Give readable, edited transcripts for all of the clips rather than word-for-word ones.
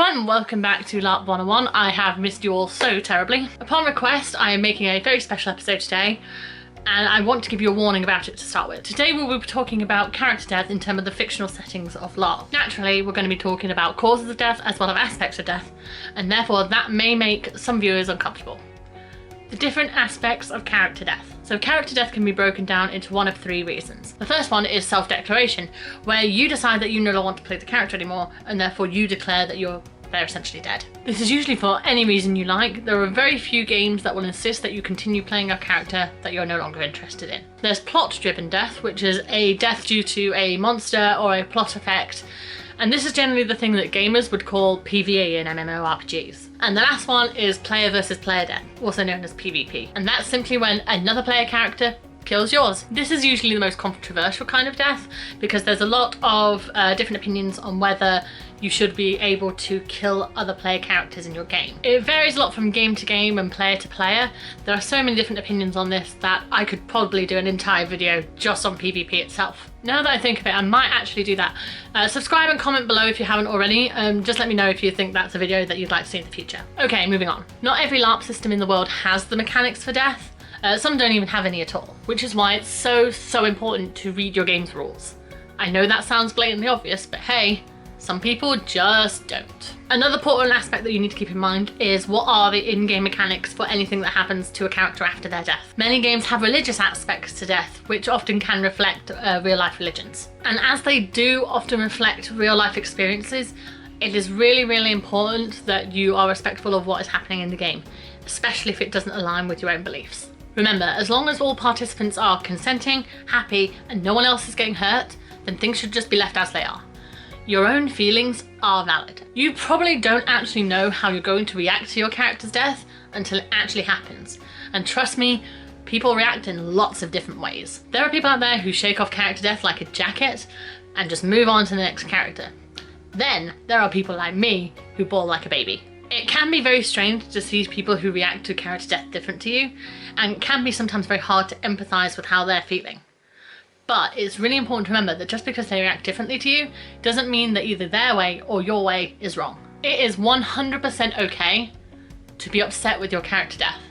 everyone, welcome back to LARP 101. I have missed you all so terribly. Upon request, I am making a very special episode today, and I want to give you a warning about it to start with. Today we will be talking about character death in terms of the fictional settings of LARP. Naturally, we're going to be talking about causes of death as well as aspects of death, and therefore that may make some viewers uncomfortable. The different aspects of character death. So character death can be broken down into one of three reasons. The first one is self-declaration, where you decide that you no longer want to play the character anymore, and therefore you declare that they're essentially dead. This is usually for any reason you like. There are very few games that will insist that you continue playing a character that you're no longer interested in. There's plot-driven death, which is a death due to a monster or a plot effect, and this is generally the thing that gamers would call PvE in MMORPGs. And the last one is player versus player death, also known as PvP. And that's simply when another player character kills yours. This is usually the most controversial kind of death because there's a lot of different opinions on whether you should be able to kill other player characters in your game. It varies a lot from game to game and player to player. There are so many different opinions on this that I could probably do an entire video just on PvP itself. Now that I think of it, I might actually do that. Subscribe and comment below if you haven't already. Just let me know if you think that's a video that you'd like to see in the future. Okay, moving on. Not every LARP system in the world has the mechanics for death. Some don't even have any at all, which is why it's so important to read your game's rules. I know that sounds blatantly obvious, but hey, some people just don't. Another important aspect that you need to keep in mind is what are the in-game mechanics for anything that happens to a character after their death. Many games have religious aspects to death, which often can reflect real-life religions. And as they do often reflect real-life experiences, it is really important that you are respectful of what is happening in the game, especially if it doesn't align with your own beliefs. Remember, as long as all participants are consenting, happy, and no one else is getting hurt, then things should just be left as they are. Your own feelings are valid. You probably don't actually know how you're going to react to your character's death until it actually happens. And trust me, people react in lots of different ways. There are people out there who shake off character death like a jacket and just move on to the next character. Then there are people like me who bawl like a baby. It can be very strange to see people who react to character death different to you, and it can be sometimes very hard to empathise with how they're feeling. But it's really important to remember that just because they react differently to you doesn't mean that either their way or your way is wrong. It is 100% okay to be upset with your character death.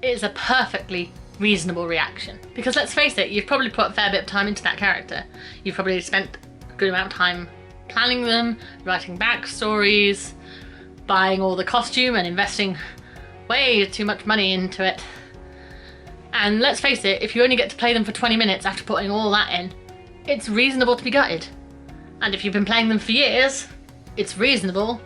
It is a perfectly reasonable reaction. Because let's face it, you've probably put a fair bit of time into that character. You've probably spent a good amount of time planning them, writing backstories, buying all the costume and investing way too much money into it. And let's face it, if you only get to play them for 20 minutes after putting all that in, it's reasonable to be gutted. And if you've been playing them for years, it's reasonable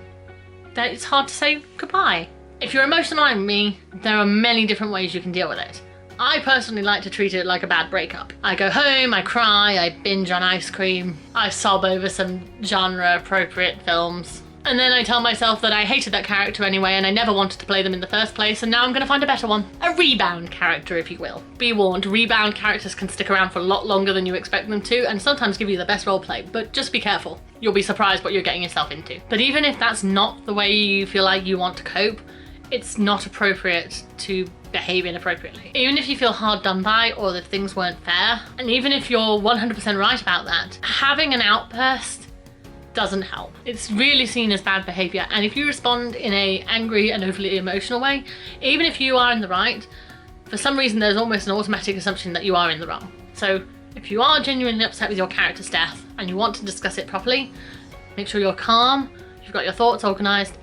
that it's hard to say goodbye. If you're emotional like me, there are many different ways you can deal with it. I personally like to treat it like a bad breakup. I go home, I cry, I binge on ice cream, I sob over some genre-appropriate films. And then I tell myself that I hated that character anyway and I never wanted to play them in the first place, and now I'm going to find a better one. A rebound character, if you will. Be warned, rebound characters can stick around for a lot longer than you expect them to and sometimes give you the best roleplay, but just be careful. You'll be surprised what you're getting yourself into. But even if that's not the way you feel like you want to cope, it's not appropriate to behave inappropriately. Even if you feel hard done by or that things weren't fair, and even if you're 100% right about that, having an outburst doesn't help. It's really seen as bad behaviour, and if you respond in an angry and overly emotional way, even if you are in the right, for some reason there's almost an automatic assumption that you are in the wrong. So if you are genuinely upset with your character's death and you want to discuss it properly, make sure you're calm, you've got your thoughts organised,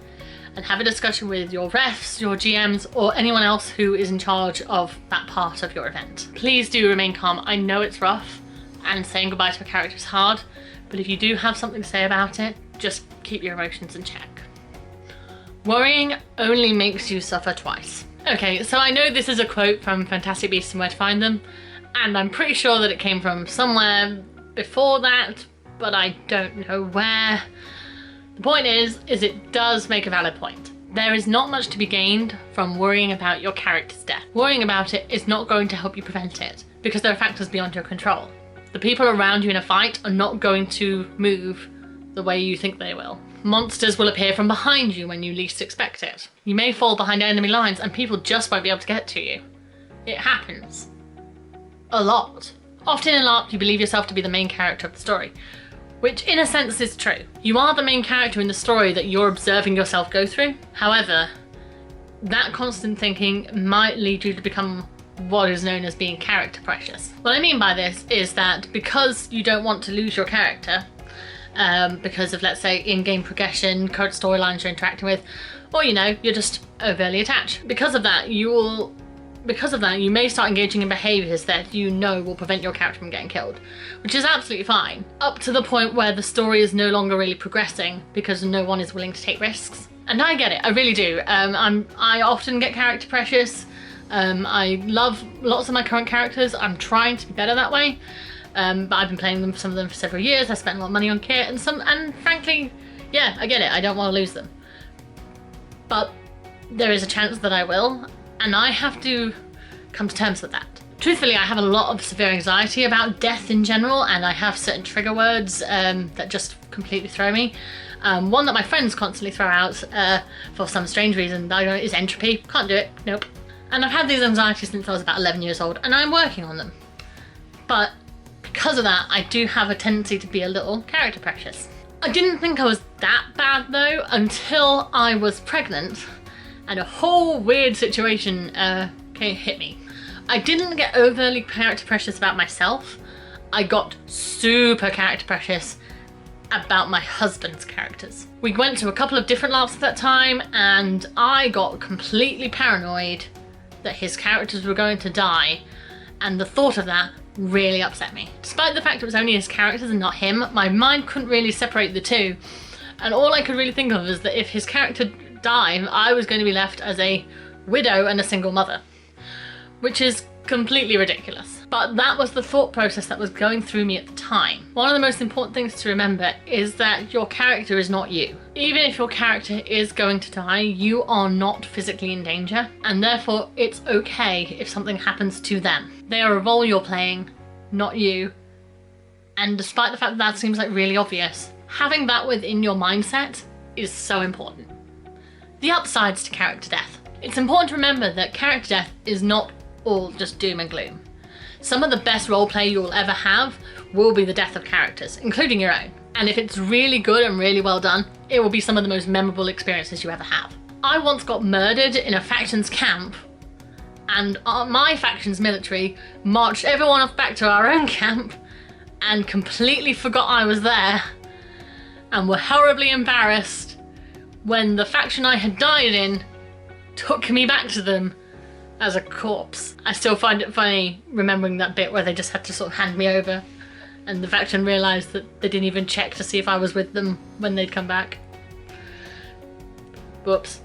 and have a discussion with your refs, your GMs, or anyone else who is in charge of that part of your event. Please do remain calm. I know it's rough and saying goodbye to a character is hard, but if you do have something to say about it, just keep your emotions in check. Worrying only makes you suffer twice. Okay, so I know this is a quote from Fantastic Beasts and Where to Find Them, and I'm pretty sure that it came from somewhere before that, but I don't know where. The point is it does make a valid point. There is not much to be gained from worrying about your character's death. Worrying about it is not going to help you prevent it, because there are factors beyond your control. The people around you in a fight are not going to move the way you think they will. Monsters will appear from behind you when you least expect it. You may fall behind enemy lines and people just won't be able to get to you. It happens. A lot. Often in LARP you believe yourself to be the main character of the story, which in a sense is true. You are the main character in the story that you're observing yourself go through. However, that constant thinking might lead you to become what is known as being character precious. What I mean by this is that because you don't want to lose your character, because of, let's say, in-game progression, current storylines you're interacting with, or you're just overly attached. Because of that, you may start engaging in behaviours that will prevent your character from getting killed, which is absolutely fine, up to the point where the story is no longer really progressing because no one is willing to take risks. And I get it, I really do. I often get character precious. I love lots of my current characters. I'm trying to be better that way. But I've been playing some of them for several years. I spent a lot of money on kit and frankly, yeah, I get it. I don't want to lose them. But there is a chance that I will, and I have to come to terms with that. Truthfully, I have a lot of severe anxiety about death in general, and I have certain trigger words that just completely throw me. One that my friends constantly throw out for some strange reason is entropy. Can't do it, nope. And I've had these anxieties since I was about 11 years old, and I'm working on them. But because of that, I do have a tendency to be a little character precious. I didn't think I was that bad though until I was pregnant and a whole weird situation hit me. I didn't get overly character precious about myself. I got super character precious about my husband's characters. We went to a couple of different LARPs at that time, and I got completely paranoid that his characters were going to die, and the thought of that really upset me. Despite the fact it was only his characters and not him, my mind couldn't really separate the two, and all I could really think of is that if his character died, I was going to be left as a widow and a single mother, which is completely ridiculous. But that was the thought process that was going through me at the time. One of the most important things to remember is that your character is not you. Even if your character is going to die, you are not physically in danger, and therefore it's okay if something happens to them. They are a role you're playing, not you. And despite the fact that that seems like really obvious, having that within your mindset is so important. The upsides to character death. It's important to remember that character death is not all just doom and gloom. Some of the best roleplay you will ever have will be the death of characters, including your own. And if it's really good and really well done, it will be some of the most memorable experiences you ever have. I once got murdered in a faction's camp, and my faction's military marched everyone off back to our own camp and completely forgot I was there, and were horribly embarrassed when the faction I had died in took me back to them as a corpse. I still find it funny remembering that bit where they just had to sort of hand me over, and the faction realised that they didn't even check to see if I was with them when they'd come back. Whoops.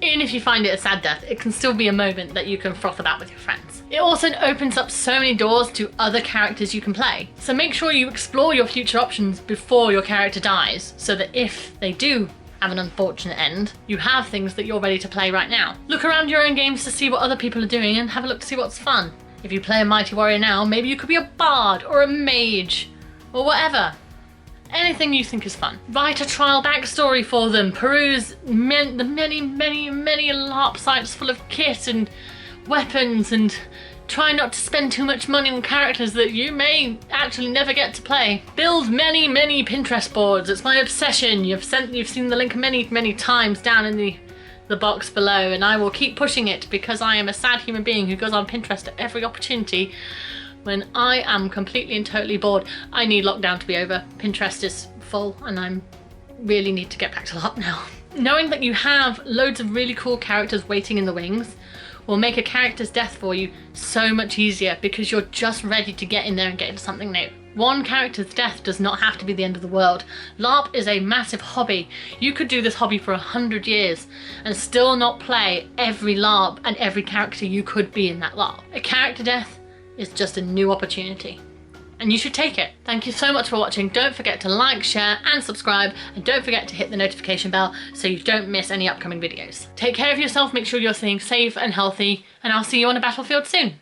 Even if you find it a sad death, it can still be a moment that you can froth about with your friends. It also opens up so many doors to other characters you can play. So make sure you explore your future options before your character dies, so that if they do have an unfortunate end, you have things that you're ready to play right now. Look around your own games to see what other people are doing and have a look to see what's fun. If you play a Mighty Warrior now, maybe you could be a bard or a mage or whatever. Anything you think is fun. Write a trial backstory for them. Peruse the many LARP sites full of kit and weapons, and try not to spend too much money on characters that you may actually never get to play. Build many Pinterest boards. It's my obsession. You've seen the link many times down in the box below, and I will keep pushing it because I am a sad human being who goes on Pinterest at every opportunity when I am completely and totally bored. I need lockdown to be over. Pinterest is full and I really need to get back to LARP now. Knowing that you have loads of really cool characters waiting in the wings will make a character's death for you so much easier, because you're just ready to get in there and get into something new. One character's death does not have to be the end of the world. LARP is a massive hobby. You could do this hobby for 100 years and still not play every LARP and every character you could be in that LARP. A character death is just a new opportunity, and you should take it. Thank you so much for watching. Don't forget to like, share and subscribe, and don't forget to hit the notification bell so you don't miss any upcoming videos. Take care of yourself, make sure you're staying safe and healthy, and I'll see you on a battlefield soon.